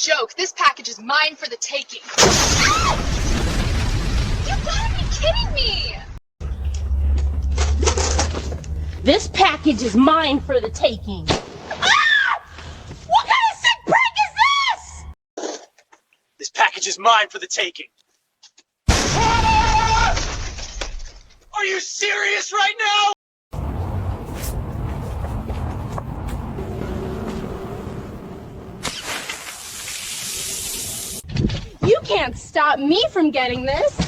joke. This package is mine for the taking. You gotta be kidding me! This package is mine for the taking. Ah! What kind of sick prank is this? This package is mine for the taking. Are you serious right now? You can't stop me from getting this.